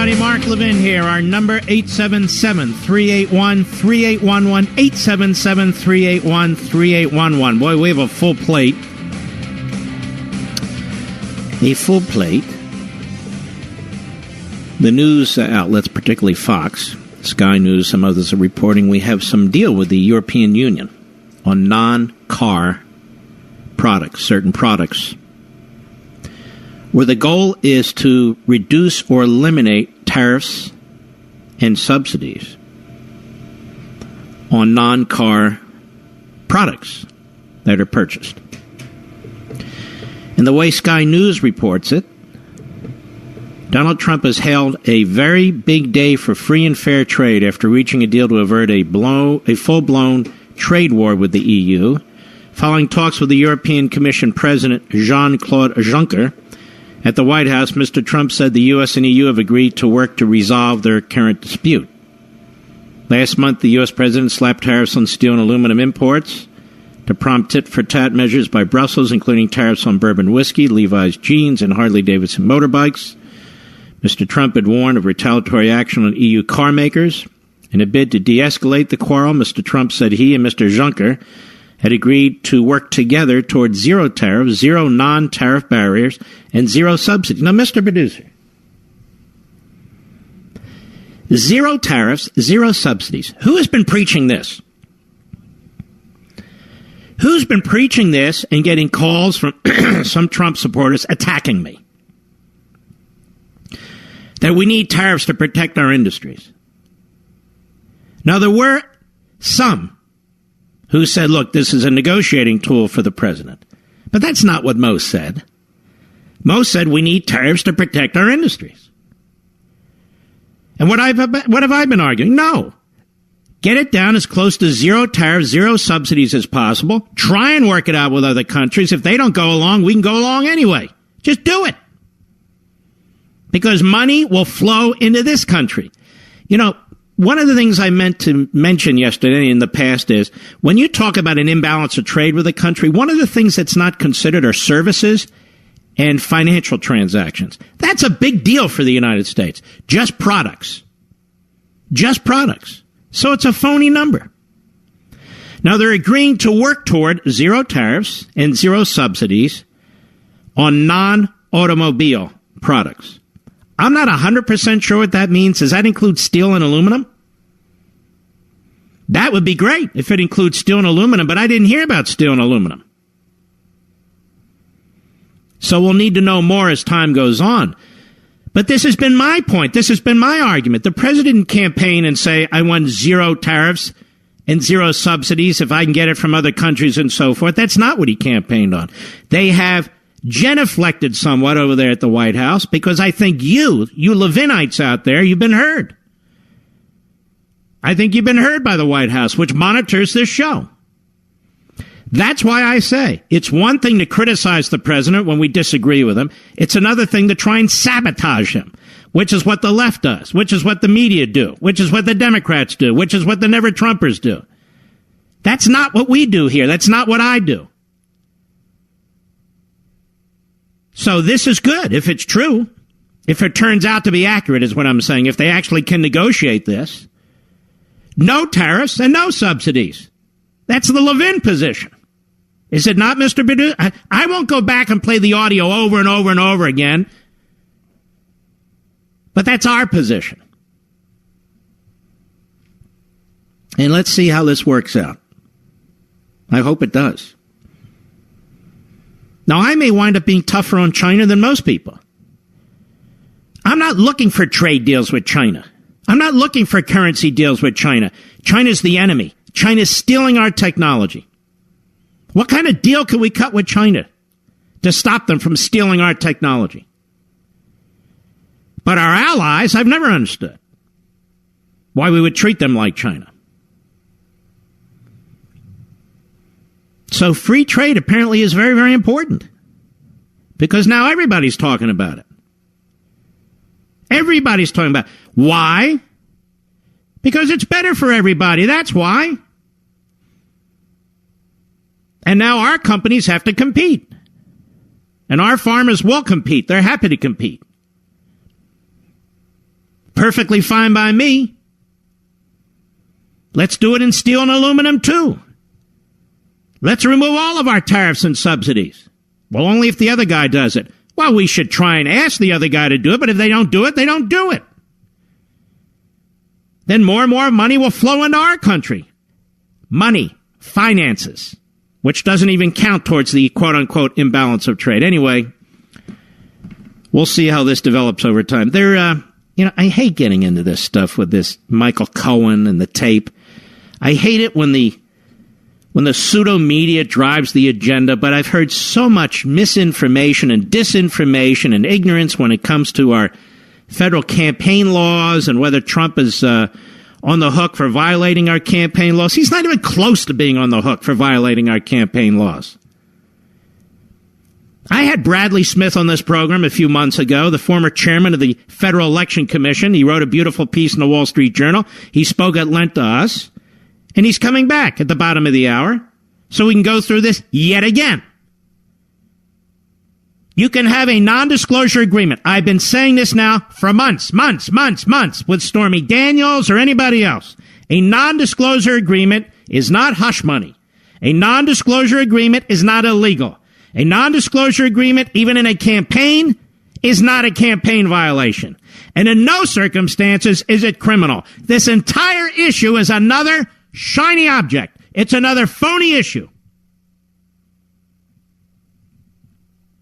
everybody. Mark Levin here. Our number, 877-381-3811. 877-381-3811. Boy, we have a full plate. A full plate. The news outlets, particularly Fox, Sky News, some others are reporting we have some deal with the European Union on non-car products, certain products, where the goal is to reduce or eliminate tariffs and subsidies on non-car products that are purchased. And the way Sky News reports it, Donald Trump has hailed a very big day for free and fair trade after reaching a deal to avert a full-blown trade war with the EU, following talks with the European Commission President Jean-Claude Juncker. At the White House, Mr. Trump said the U.S. and EU have agreed to work to resolve their current dispute. Last month, the U.S. president slapped tariffs on steel and aluminum imports to prompt tit-for-tat measures by Brussels, including tariffs on bourbon whiskey, Levi's jeans, and Harley-Davidson motorbikes. Mr. Trump had warned of retaliatory action on EU car makers. In a bid to de-escalate the quarrel, Mr. Trump said he and Mr. Juncker had agreed to work together towards zero tariffs, zero non-tariff barriers, and zero subsidies. Now, Mr. Producer, zero tariffs, zero subsidies. Who has been preaching this? Who's been preaching this and getting calls from some Trump supporters attacking me? That we need tariffs to protect our industries. Now, there were some who said, look, this is a negotiating tool for the president. But that's not what most said. Most said we need tariffs to protect our industries. And what have I been arguing? No. Get it down as close to zero tariffs, zero subsidies as possible. Try and work it out with other countries. If they don't go along, we can go along anyway. Just do it. Because money will flow into this country. You know, one of the things I meant to mention yesterday in the past is when you talk about an imbalance of trade with a country, one of the things that's not considered are services and financial transactions. That's a big deal for the United States. Just products. Just products. So it's a phony number. Now they're agreeing to work toward zero tariffs and zero subsidies on non-automobile products. I'm not 100% sure what that means. Does that include steel and aluminum? That would be great if it includes steel and aluminum, but I didn't hear about steel and aluminum. So we'll need to know more as time goes on. But this has been my point. This has been my argument. The president didn't campaign and say, I want zero tariffs and zero subsidies if I can get it from other countries and so forth. That's not what he campaigned on. They have genuflected somewhat over there at the White House because I think you Levinites out there, you've been heard. I think you've been heard by the White House, which monitors this show. That's why I say it's one thing to criticize the president when we disagree with him. It's another thing to try and sabotage him, which is what the left does, which is what the media do, which is what the Democrats do, which is what the never-Trumpers do. That's not what we do here. That's not what I do. So this is good if it's true. If it turns out to be accurate is what I'm saying. If they actually can negotiate this. No tariffs and no subsidies. That's the Levin position. Is it not, Mr. Badu? I won't go back and play the audio over and over and over again. But that's our position. And let's see how this works out. I hope it does. Now, I may wind up being tougher on China than most people. I'm not looking for trade deals with China. I'm not looking for currency deals with China. China's the enemy. China's stealing our technology. What kind of deal can we cut with China to stop them from stealing our technology? But our allies, I've never understood why we would treat them like China. So free trade apparently is very, very important because now everybody's talking about it. Everybody's talking about it. Why? Because it's better for everybody. That's why. And now our companies have to compete. And our farmers will compete. They're happy to compete. perfectly fine by me. Let's do it in steel and aluminum, too. Let's remove all of our tariffs and subsidies. Well, only if the other guy does it. Well, we should try and ask the other guy to do it, but if they don't do it, they don't do it. Then more and more money will flow into our country. Money, finances, which doesn't even count towards the quote-unquote imbalance of trade. Anyway, we'll see how this develops over time. I hate getting into this stuff with this Michael Cohen and the tape. I hate it when the pseudo-media drives the agenda, but I've heard so much misinformation and disinformation and ignorance when it comes to our federal campaign laws and whether Trump is on the hook for violating our campaign laws. He's not even close to being on the hook for violating our campaign laws. I had Bradley Smith on this program a few months ago, the former chairman of the Federal Election Commission. He wrote a beautiful piece in the Wall Street Journal. He spoke at length to us. And he's coming back at the bottom of the hour so we can go through this yet again. You can have a non-disclosure agreement. I've been saying this now for months with Stormy Daniels or anybody else. A non-disclosure agreement is not hush money. A non-disclosure agreement is not illegal. A non-disclosure agreement, even in a campaign, is not a campaign violation. And in no circumstances is it criminal. This entire issue is another shiny object. It's another phony issue.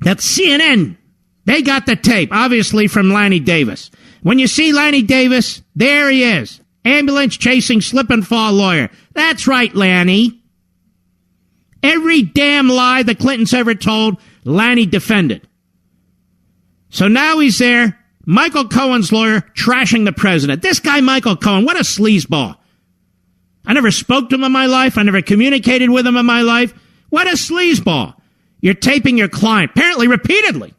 That CNN, they got the tape, obviously from Lanny Davis. When you see Lanny Davis, there he is. Ambulance chasing slip and fall lawyer. That's right, Lanny. Every damn lie the Clintons ever told, Lanny defended. So now he's there, Michael Cohen's lawyer, trashing the president. This guy, Michael Cohen, what a sleazeball. I never spoke to him in my life. I never communicated with him in my life. What a sleazeball. You're taping your client, apparently repeatedly.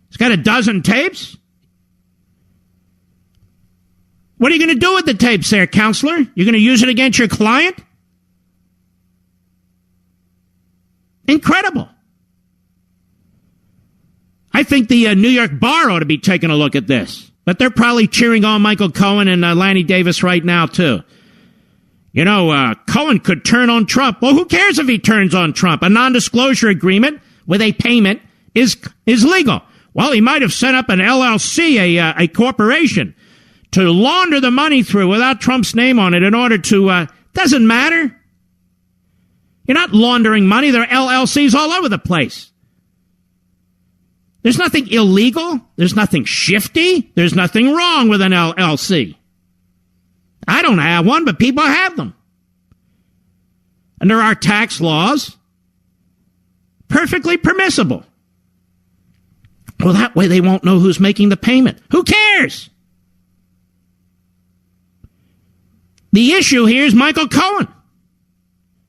He's got a dozen tapes. What are you going to do with the tapes there, counselor? You're going to use it against your client? Incredible. I think the New York bar ought to be taking a look at this. But they're probably cheering on Michael Cohen and Lanny Davis right now, too. You know, Cohen could turn on Trump. Well, who cares if he turns on Trump? A non-disclosure agreement with a payment is legal. Well, he might have set up an LLC, a corporation, to launder the money through without Trump's name on it in order to, doesn't matter. You're not laundering money. There are LLCs all over the place. There's nothing illegal. There's nothing shifty. There's nothing wrong with an LLC. I don't have one, but people have them. And there are tax laws. Perfectly permissible. Well, that way they won't know who's making the payment. Who cares? The issue here is Michael Cohen.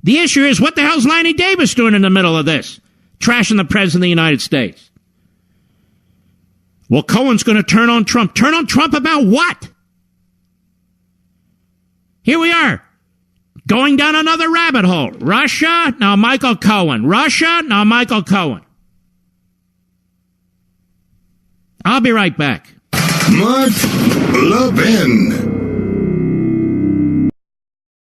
The issue is what the hell's Lanny Davis doing in the middle of this? Trashing the President of the United States. Well, Cohen's going to turn on Trump. Turn on Trump about what? Here we are, going down another rabbit hole. Russia, now Michael Cohen. Russia, now Michael Cohen. I'll be right back. Mark Levin.